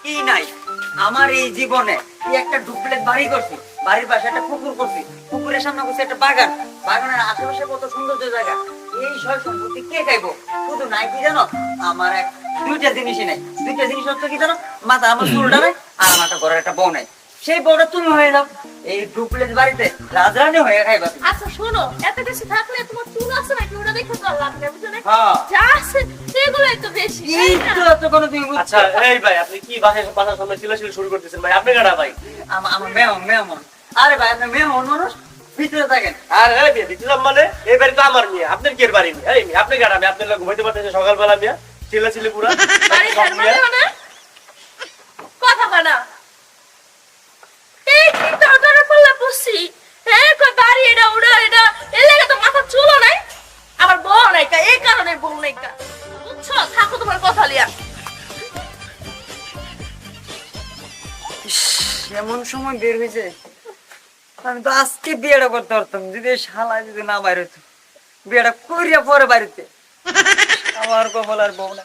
কি নাই আমার এই জীবনে কি একটা ডুপ্লেক্স বাড়ি করছি, বাড়ির পাশে একটা পুকুর করছি, পুকুরের সামনে করছি একটা বাগান, বাগানের আশেপাশে কত সুন্দর জায়গা। এই সব সম্পত্তি কে খাইবো? শুধু নাই কি জানো, আমার এক দুইটা জিনিসই নাই। দুইটা জিনিস হচ্ছে কি জানো, মাথা আমার চুলটা নাই, আর আমার একটা ঘরের একটা বউ নাই। সেই বউটা তুমি হয়ে যাও, এই ডুপ্লেক্স বাড়িতে রাজরানী হয়ে খাইবা তুমি। আচ্ছা শোনো, এত বেশি থাকলে তোমার চুল আছে নাকি ওটা দেখে তো আর লাভ নেই, বুঝছো না? হ্যাঁ। যা আছে সেগুলোই তো বেশি, এই তাই না? তো এত কোনো তুমি বুঝছো? আচ্ছা এই ভাই আপনি কি বাসার সামনে চিল্লাচিল্লি শুরু করতেছেন ভাই? আপনি কারা ভাই? আমার মেহমান। আরে ভাই আপনি মেহমান মানুষ, ভিতরে থাকেন। আর এই বিয়ে দিছিলাম মানে এই বাড়ি তো আমার মেয়ে, আপনার কি এর বাড়ি মেয়ে? এই মেয়ে, আপনি কারা? আমি আপনার লোক ঘুমাইতে পারতেছি সকালবেলা মেয়ে, চিল্লাচিল্লি পুরা বাড়ি সব ধার মেয়ে। মানে কথা বানা এই কি দরকার পড়লে বুঝছি। হ্যাঁ কই বাড়ি এটা ওটা এটা এর লাগে তো মাথা চুলও নাই, আমার বউ নাই কা, এই কারণে বউ নাই কা, বুঝছো? থাকো তোমার কথা লিয়া। ইস, এমন সময় বের হয়েছে, আমি তো আজকে বিয়েটা করতে পারতাম যদি এই শালা যদি না বাইর হইতো। বিয়েটা করিয়া পরে বাড়িতে আমার কপাল আর বউ না।